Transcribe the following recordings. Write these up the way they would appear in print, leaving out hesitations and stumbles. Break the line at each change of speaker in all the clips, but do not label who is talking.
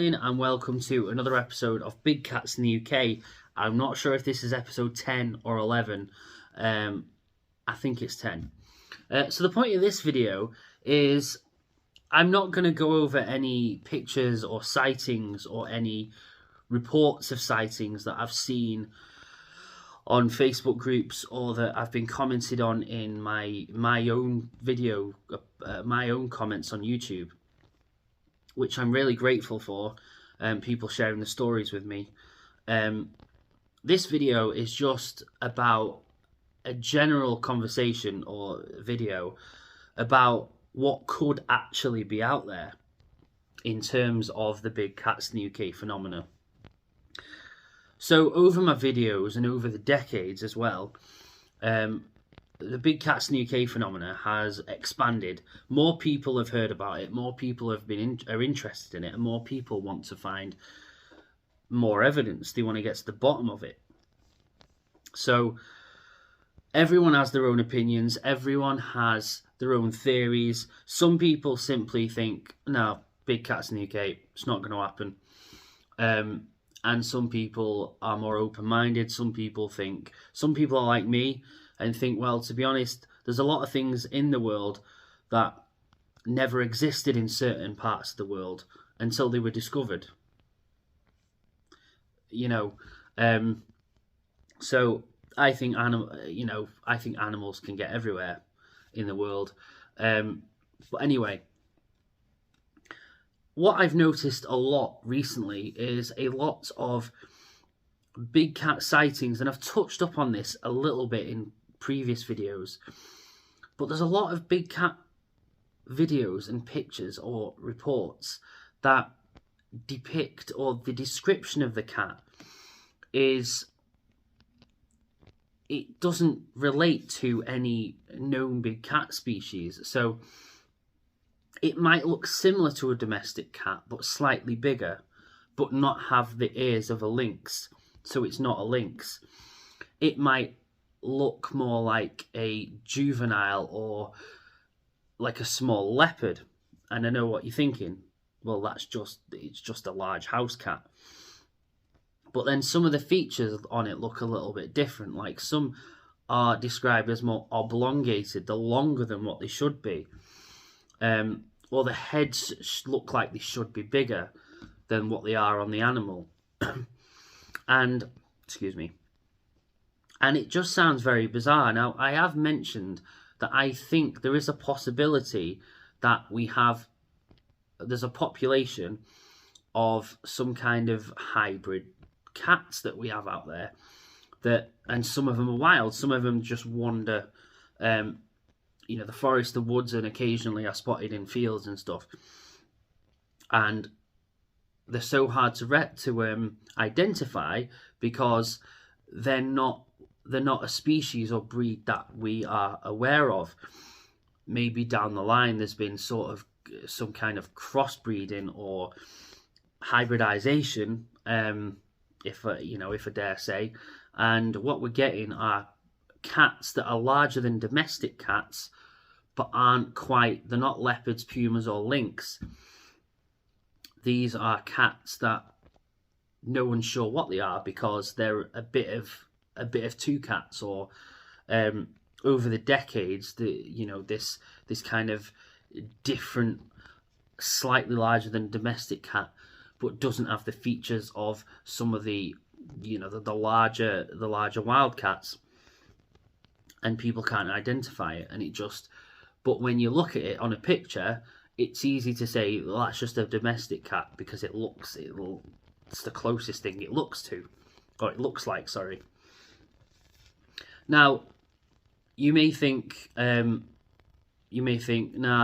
morning and welcome to another episode of Big Cats in the UK. I'm not sure if this is episode 10 or 11. I think it's 10. So the point of this video is I'm not going to go over any pictures or sightings or any reports of sightings that I've seen on Facebook groups or that I've been commented on in my own video, my own comments on YouTube, which I'm really grateful for, people sharing the stories with me. This video is just about a general conversation or video about what could actually be out there in terms of the big cats in the UK phenomena. So over my videos and over the decades as well, the big cats in the UK phenomena has expanded. More people have heard about it. More people are interested in it, and more people want to find more evidence. They want to get to the bottom of it. So everyone has their own opinions. Everyone has their own theories. Some people simply think, no, big cats in the UK, it's not going to happen. And some people are more open-minded. Some people are like me and think, well, to be honest, there's a lot of things in the world that never existed in certain parts of the world until they were discovered. So I think animals can get everywhere in the world. But anyway, what I've noticed a lot recently is a lot of big cat sightings, and I've touched up on this a little bit in previous videos, but there's a lot of big cat videos and pictures or reports that depict, or the description of the cat it doesn't relate to any known big cat species. So it might look similar to a domestic cat, but slightly bigger, but not have the ears of a lynx, so it's not a lynx. It might look more like a juvenile or like a small leopard. And I know what you're thinking. Well, it's just a large house cat. But then some of the features on it look a little bit different. Like some are described as more oblongated, they're longer than what they should be. Or the heads look like they should be bigger than what they are on the animal. And it just sounds very bizarre. Now, I have mentioned that I think there is a possibility that there's a population of some kind of hybrid cats that we have out there, and some of them are wild, some of them just wander the forest, the woods, and occasionally are spotted in fields and stuff. And they're so hard to identify because they're not a species or breed that we are aware of. Maybe down the line there's been sort of some kind of crossbreeding or hybridization, if I dare say. And what we're getting are cats that are larger than domestic cats, but they're not leopards, pumas, or lynx. These are cats that no one's sure what they are because they're a bit of two cats, or over the decades, this kind of different, slightly larger than domestic cat, but doesn't have the features of some of the larger wildcats, and people can't identify it. But when you look at it on a picture, it's easy to say, well, that's just a domestic cat because it's the closest thing it looks like. Sorry. Now, you may think, nah,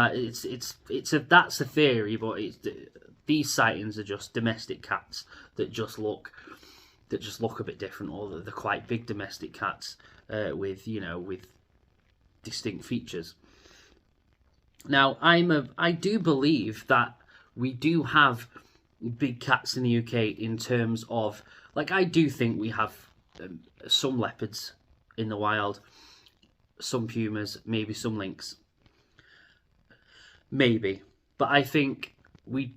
that's a theory, but these sightings are just domestic cats that just look a bit different, or they're quite big domestic cats with distinct features. Now, I do believe that we do have big cats in the UK in terms of, I do think we have some leopards in the wild, some pumas, maybe some lynx. Maybe. But I think we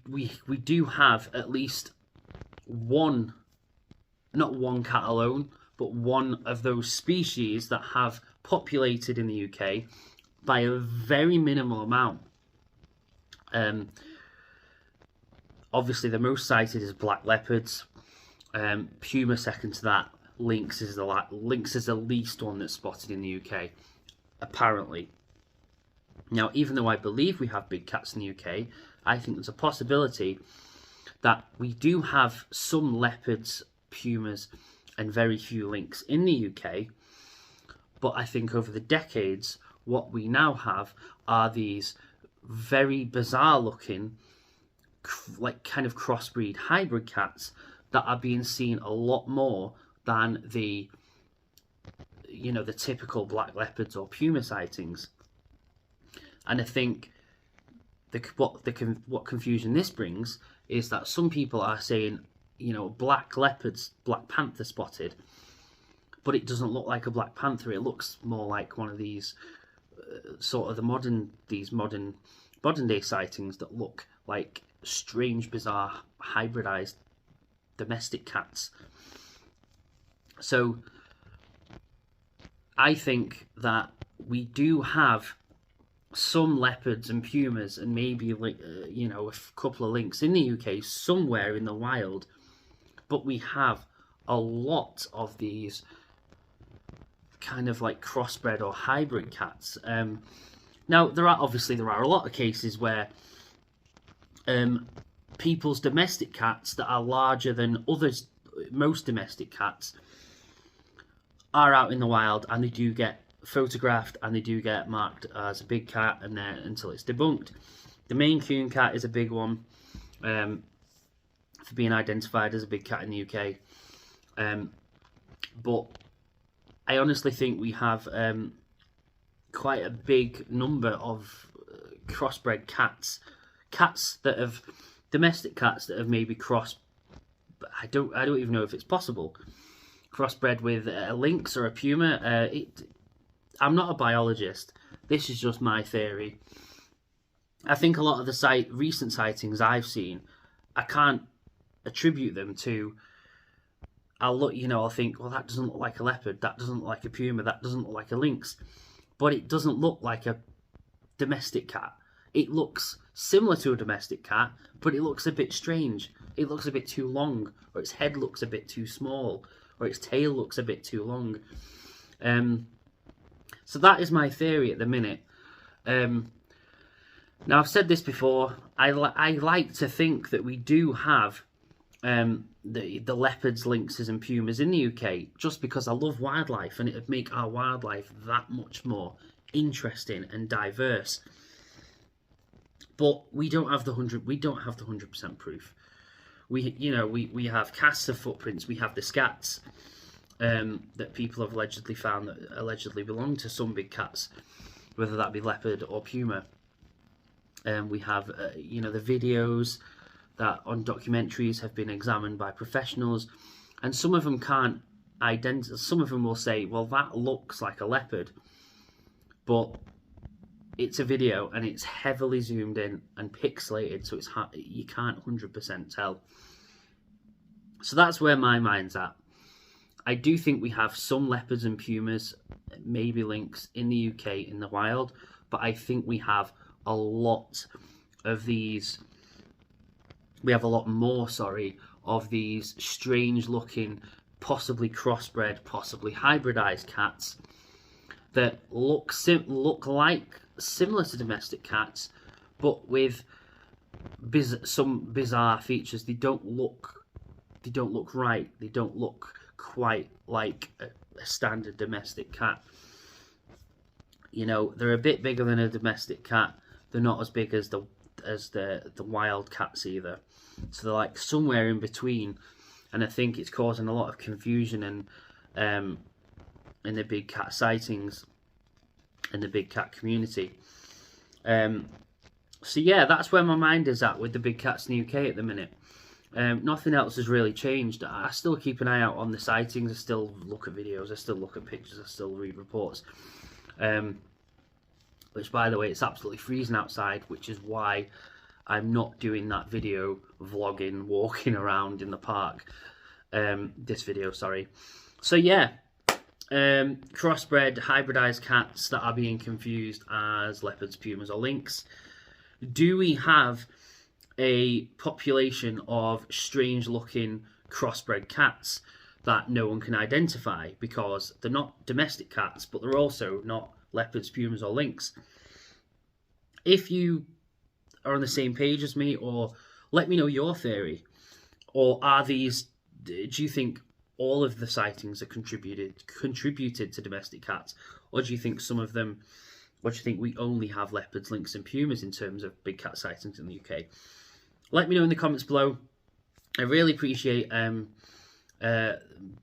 do have at least one, not one cat alone, but one of those species that have populated in the UK by a very minimal amount. Obviously, the most cited is black leopards. Puma second to that. Lynx is the least one that's spotted in the UK, apparently. Now, even though I believe we have big cats in the UK, I think there's a possibility that we do have some leopards, pumas, and very few lynx in the UK. But I think over the decades, what we now have are these very bizarre looking, like kind of crossbreed hybrid cats that are being seen a lot more than the typical black leopards or puma sightings. And I think what confusion this brings is that some people are saying, black leopards, black panther spotted, but it doesn't look like a black panther. It looks more like one of these sort of the modern day sightings that look like strange, bizarre, hybridized domestic cats. So I think that we do have some leopards and pumas and maybe a couple of lynx in the UK somewhere in the wild, but we have a lot of these kind of like crossbred or hybrid cats. Now there are a lot of cases where people's domestic cats that are larger than most domestic cats are out in the wild, and they do get photographed and they do get marked as a big cat, and then until it's debunked. The Maine Coon cat is a big one for being identified as a big cat in the UK, but I honestly think we have quite a big number of crossbred cats that have domestic cats that have maybe crossed. I don't even know if it's possible. Crossbred with a lynx or a puma. I'm not a biologist. This is just my theory. I think a lot of the recent sightings I've seen, I can't attribute them to. I'll think, well, that doesn't look like a leopard, that doesn't look like a puma, that doesn't look like a lynx. But it doesn't look like a domestic cat. It looks similar to a domestic cat, but it looks a bit strange. It looks a bit too long, or its head looks a bit too small, or its tail looks a bit too long. So that is my theory at the minute. Now, I've said this before, I like to think that we do have the leopards, lynxes and pumas in the UK, just because I love wildlife, and it would make our wildlife that much more interesting and diverse. But we don't have the 100% proof. We have casts of footprints. We have the scats that people have allegedly found that allegedly belong to some big cats, whether that be leopard or puma. We have the videos that on documentaries have been examined by professionals, and some of them can't identify. Some of them will say, well, that looks like a leopard, but it's a video and it's heavily zoomed in and pixelated, so it's hard, you can't 100% tell. So that's where my mind's at. I do think we have some leopards and pumas, maybe lynx, in the UK in the wild, but I think we have a lot of these. We have a lot more, of these strange-looking, possibly crossbred, possibly hybridized cats that look like similar to domestic cats, but with some bizarre features. They don't look right. They don't look quite like a standard domestic cat. They're a bit bigger than a domestic cat. They're not as big as the wild cats either. So they're like somewhere in between, and I think it's causing a lot of confusion in the big cat sightings and the big cat community. So yeah, that's where my mind is at with the big cats in the UK at the minute. Nothing else has really changed. I still keep an eye out on the sightings. I still look at videos. I still look at pictures. I still read reports. Which, by the way, it's absolutely freezing outside, which is why I'm not doing that video vlogging, walking around in the park. This video, sorry. So yeah, crossbred, hybridized cats that are being confused as leopards, pumas, or lynx. Do we have a population of strange-looking crossbred cats that no one can identify because they're not domestic cats, but they're also not leopards, pumas, or lynx? If you are on the same page as me, or let me know your theory, or are these? Do you think all of the sightings are contributed to domestic cats, or do you think some of them? Or do you think we only have leopards, lynx, and pumas in terms of big cat sightings in the UK? Let me know in the comments below. I really appreciate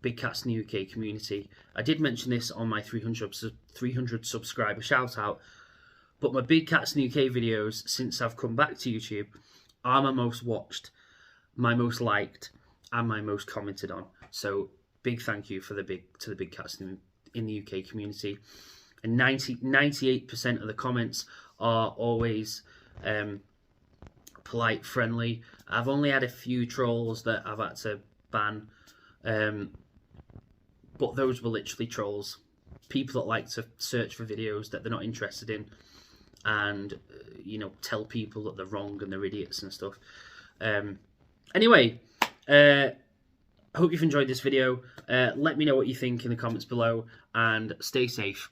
big cats in the UK community. I did mention this on my 300 subscriber shout out, but my big cats in the UK videos since I've come back to YouTube are my most watched, my most liked, and my most commented on. So big thank you for the big cats in the UK community. And 98% of the comments are always polite, friendly. I've only had a few trolls that I've had to ban, but those were literally trolls. People that like to search for videos that they're not interested in, and you know, tell people that they're wrong and they're idiots and stuff. Anyway, I hope you've enjoyed this video. Let me know what you think in the comments below, and stay safe.